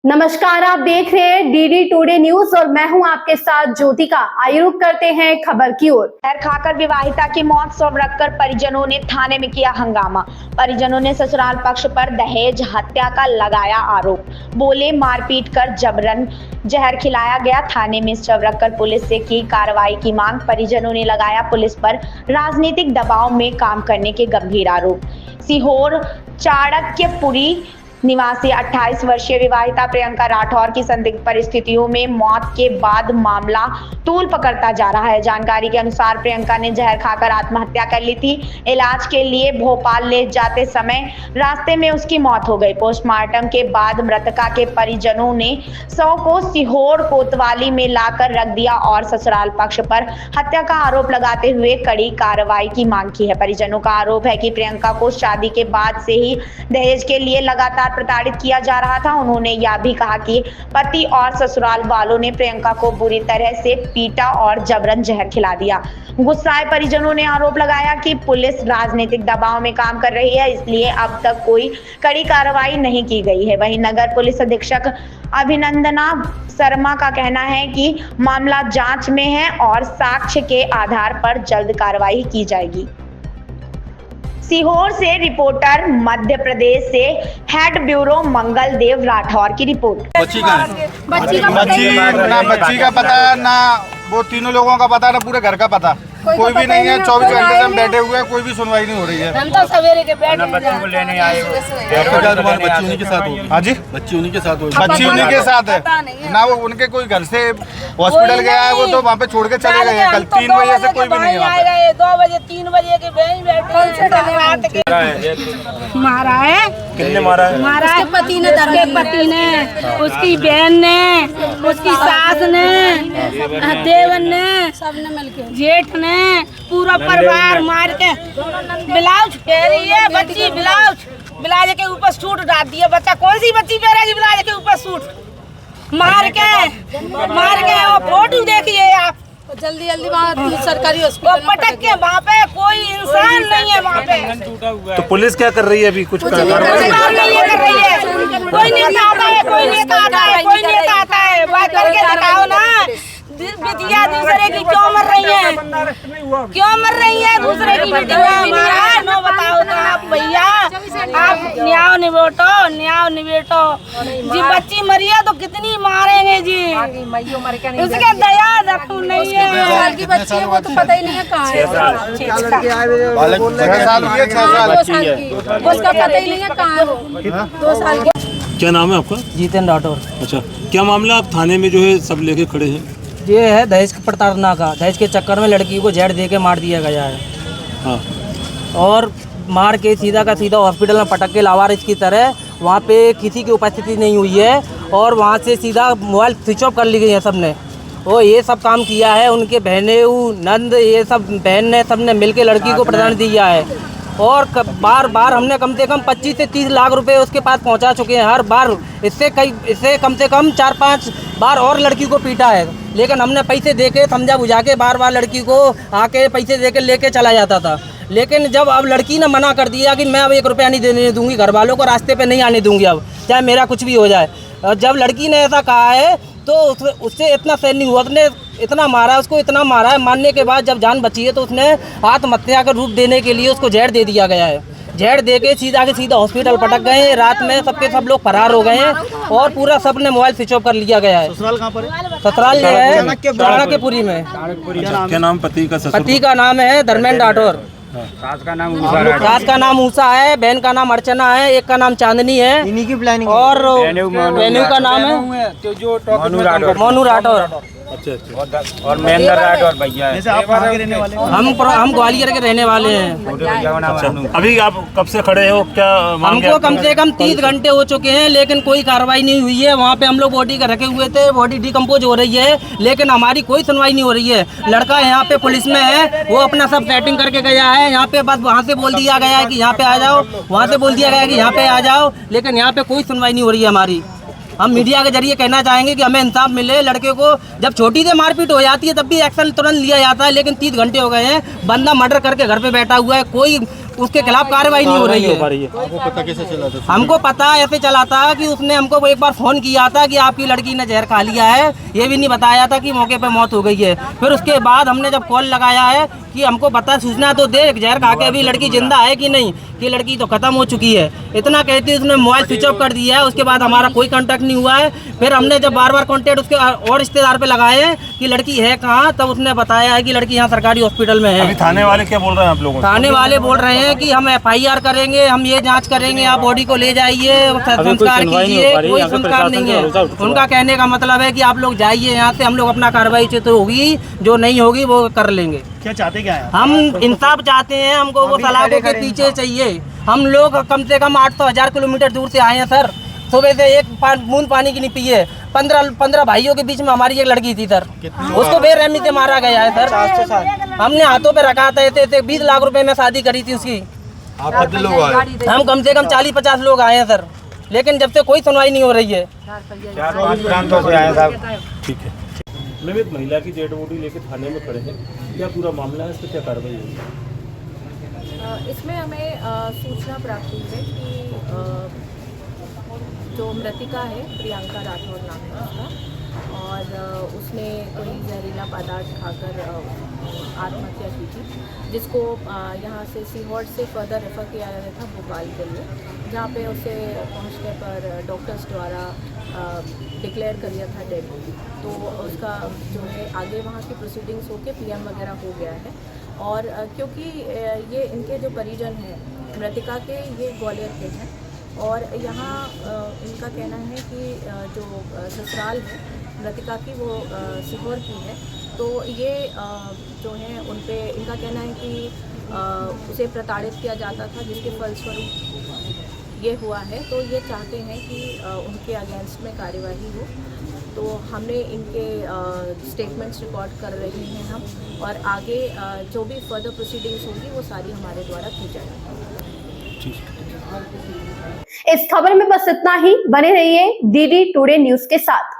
नमस्कार, आप देख रहे हैं डीडी टुडे न्यूज और मैं हूं आपके साथ ज्योतिका। आइए रुक करते हैं खबर की ओर। जहर खाकर विवाहिता की मौत, शव रखकर परिजनों ने थाने में किया हंगामा। परिजनों ने ससुराल पक्ष पर दहेज हत्या का लगाया आरोप। बोले मारपीट कर जबरन जहर खिलाया गया। थाने में शव रखकर पुलिस से की कार्रवाई की मांग। परिजनों ने लगाया पुलिस पर राजनीतिक दबाव में काम करने के गंभीर आरोप। सीहोर चाणक्यपुरी निवासी 28 वर्षीय विवाहिता प्रियंका राठौर की संदिग्ध परिस्थितियों में मौत के बाद मामला तूल पकड़ता जा रहा है। जानकारी के अनुसार प्रियंका ने जहर खाकर आत्महत्या कर ली थी। इलाज के लिए भोपाल ले जाते समय रास्ते में उसकी मौत हो गई। पोस्टमार्टम के बाद मृतका के परिजनों ने शव को सीहोर कोतवाली में लाकर रख दिया और ससुराल पक्ष पर हत्या का आरोप लगाते हुए कड़ी कार्रवाई की मांग की है। परिजनों का आरोप है कि प्रियंका को शादी के बाद से ही दहेज के लिए लगातार प्रताड़ित किया जा रहा था। उन्होंने यह भी कहा कि पति और ससुराल वालों ने प्रियंका को बुरी तरह से पीटा और जबरन जहर खिला दिया। गुस्साए परिजनों ने आरोप लगाया कि पुलिस राजनीतिक दबाव में काम कर रही है, इसलिए अब तक कोई कड़ी कार्रवाई नहीं की गई है। वहीं नगर पुलिस अधीक्षक अभिनंदना शर्मा का कहना है कि मामला जांच में है और साक्ष्य के आधार पर जल्द कार्रवाई की जाएगी। सीहोर से रिपोर्टर, मध्य प्रदेश से हेड ब्यूरो मंगल देव राठौर की रिपोर्ट। बच्ची का पता ना, वो तीनों लोगों का पता ना, पूरे घर का पता कोई भी नहीं है। 24 घंटे से हम बैठे हुए हैं, कोई भी सुनवाई नहीं हो रही है। हम तो सवेरे के बैठे बच्ची को लेने आए हो। बच्ची उन्हीं के साथ होगी। हाँ जी, बच्ची उन्हीं के साथ होगी। बच्ची उन्हीं के साथ है ना। वो उनके कोई घर से हॉस्पिटल गया है, वो तो वहाँ पे छोड़ के चले गए हैं। कल 3 बजे से कोई भी नहीं है। 2 बजे 3 बजे के मारा है। किसने मारा है? मारा है पति ने, पति ने, उसकी बहन ने, उसकी सास ने, देवन ने, सबने मिलके, जेठ ने, पूरा परिवार मार के ब्लाउज पहनी है। बच्ची ब्लाउज के ऊपर सूट डाल दिया। बच्चा कौन सी बच्ची पहनेगी ब्लाउज के ऊपर सूट? मार के और फोटो देखिए आप। जल्दी वहाँ सरकारी हॉस्पिटल पटक के, वहाँ पे कोई इंसान नहीं है वहाँ पे। तो पुलिस क्या कर रही है अभी? कुछ नहीं कर रही है। कोई नेता आता है, कोई नेता आता है, बात करके दिखाओ ना। बेटियां दूसरे की क्यों मर रही है? दूसरे की बेटियां मारा नो बताओ तो आप भैया, आप न्याय निबेटो जी। बच्ची मरी है तो कितनी मारेंगे जी? उसके दया रखू नहीं है। 2 साल की बच्ची है, वो तो पता ही नहीं है कहाँ है। 6 साल उसका पता ही नहीं है कहाँ है। 2 साल की। क्या नाम है आपका? जितेंद्र राठौर। अच्छा, क्या मामला आप थाने में जो है सब लेके खड़े हैं? ये है दहेज प्रताड़ना का। दहेज के चक्कर में लड़की को जहर दे के मार दिया गया है। हाँ। और मार के सीधा का सीधा हॉस्पिटल में पटक के लावारिस की तरह, वहाँ पे किसी की उपस्थिति नहीं हुई है और वहाँ से सीधा मोबाइल स्विच ऑफ कर ली गई है सबने। और ये सब काम किया है उनके बहने नंद, ये सब बहन ने, सब ने मिल के लड़की को प्रदान दिया है। और बार हमने कम से कम 25 से 30 लाख रुपए उसके पास पहुंचा चुके हैं हर बार। इससे कम से कम 4-5 बार और लड़की को पीटा है, लेकिन हमने पैसे दे के समझा बुझा के बार लड़की को आके पैसे दे के लेके चला जाता था। लेकिन जब अब लड़की ने मना कर दिया कि मैं अब 1 रुपया नहीं देने दूंगी, घर वालों को रास्ते पे नहीं आने दूंगी, अब चाहे मेरा कुछ भी हो जाए। जब लड़की ने ऐसा कहा है तो उससे इतना सहन नहीं हुआ, उसने इतना मारा है, उसको इतना मारा है। मारने के बाद जब जान बची है तो उसने आत्महत्या का रूप देने के लिए उसको जहर दे दिया गया है। जहर दे के सीधा हॉस्पिटल पटक गए हैं। रात में सब लोग फरार हो गए हैं और पूरा सब ने मोबाइल स्विच ऑफ कर लिया गया है। ससुराल कहाँ पर है? ससुराल जो है चाणक्यपुरी में। क्या नाम पति का? पति का नाम है धर्मेंद्र राठौर। सास का नाम ऊषा है, बहन का नाम अर्चना है, एक का नाम चांदनी है। इन्हीं की प्लानिंग और वेन्यू का नाम है मोनू राठौर। अच्छा। और महेंद्र राठौर भैया है। आप कहाँ के रहने वाले? हम ग्वालियर के रहने वाले हैं। अच्छा, अभी आप कब से खड़े हो? क्या हमको कम से कम 30 घंटे हो चुके हैं, लेकिन कोई कार्रवाई नहीं हुई है। वहाँ पे हम लोग बॉडी का रखे हुए थे, बॉडी डिकम्पोज हो रही है, लेकिन हमारी कोई सुनवाई नहीं हो रही है। लड़का यहाँ पे पुलिस में है, वो अपना सब सेटिंग करके गया है। यहाँ पे बस वहाँ से बोल दिया गया है कि यहाँ पे आ जाओ, वहाँ से बोल दिया गया है कि यहाँ पे आ जाओ, लेकिन यहाँ पे कोई सुनवाई नहीं हो रही है हमारी। हम मीडिया के जरिए कहना चाहेंगे कि हमें इंसाफ मिले। लड़के को जब छोटी से मारपीट हो जाती है तब भी एक्शन तुरंत लिया जाता है, लेकिन 30 घंटे हो गए हैं, बंदा मर्डर करके घर पे बैठा हुआ है, कोई उसके खिलाफ कार्रवाई नहीं हो रही है। आपको पता कैसे चला था? हमको पता ऐसे चला था कि उसने हमको एक बार फोन किया था कि आपकी लड़की ने जहर खा लिया है, ये भी नहीं बताया था कि मौके पे मौत हो गई है। फिर उसके बाद हमने जब कॉल लगाया है कि हमको पता सूचना तो दे, जहर खा के अभी लड़की जिंदा है कि नहीं, कि लड़की तो खत्म हो चुकी है, इतना कहती उसने मोबाइल स्विच ऑफ कर दिया है। उसके बाद हमारा कोई कांटेक्ट नहीं हुआ है। फिर हमने जब बार बार कांटेक्ट उसके और रिश्तेदार पे लगाए कि लड़की है कहाँ, तब उसने बताया है कि लड़की यहाँ सरकारी हॉस्पिटल में है। अभी थाने वाले क्या बोल रहे हैं आप लोगों को? थाने वाले बोल रहे हैं कि हम FIR करेंगे, हम ये जांच करेंगे, आप बॉडी को ले जाइए, संस्कार कीजिए। कोई संस्कार नहीं है। उनका कहने का मतलब है कि आप लोग जाइए यहाँ से, हम लोग अपना कार्रवाई से तो होगी, जो नहीं होगी वो कर लेंगे। क्या चाहते क्या है? हम इंसाफ चाहते हैं, हमको वो सलाखों के पीछे चाहिए। हम लोग कम से कम 800-1000 किलोमीटर दूर से आए हैं सर। सुबह से एक बूंद पानी की नहीं पी है। 15 भाइयों के बीच में हमारी एक लड़की थी सर, उसको बेरहमी से मारा गया है सर। हमने हाथों पे रखा था, ऐसे 20 लाख रुपए में शादी करी थी उसकी। आप कितने लोग आए? हम कम से कम 40-50 लोग आए हैं सर, लेकिन जब से कोई सुनवाई नहीं हो रही है। ठीक है मैम, एक महिला की डेड बॉडी लेकर थाने में खड़े हैं, क्या पूरा मामला है, इस पर क्या कार्रवाई होगी? इसमें हमें सूचना प्राप्त हुई है कि जो मृतिका है प्रियंका राठौर नाम है उसका, और उसने कोई जहरीला पदार्थ खाकर आत्महत्या की थी, जिसको यहाँ से सीहोर से फर्दर रेफ़र किया गया था भोपाल के लिए, जहाँ पे उसे पहुँचने पर डॉक्टर्स द्वारा डिक्लेयर कर दिया था डेड। तो उसका जो है आगे वहाँ की प्रोसीडिंग्स होके PM वगैरह हो गया है। और क्योंकि ये इनके जो परिजन हैं मृतिका के, ये ग्वालियर के हैं, और यहाँ इनका कहना है कि जो ससुराल है मृतिका की वो सीहोर की है। तो ये जो है उन पे इनका कहना है कि उसे प्रताड़ित किया जाता था, जिसके फलस्वरूप ये हुआ है। तो ये चाहते हैं कि उनके अगेंस्ट में कार्यवाही हो। तो हमने इनके स्टेटमेंट्स रिकॉर्ड कर रहे हैं हम, और आगे जो भी फर्दर प्रोसीडिंग्स होंगी वो सारी हमारे द्वारा की जाएगी। इस खबर में बस इतना ही। बने रहिए DD टुडे न्यूज के साथ।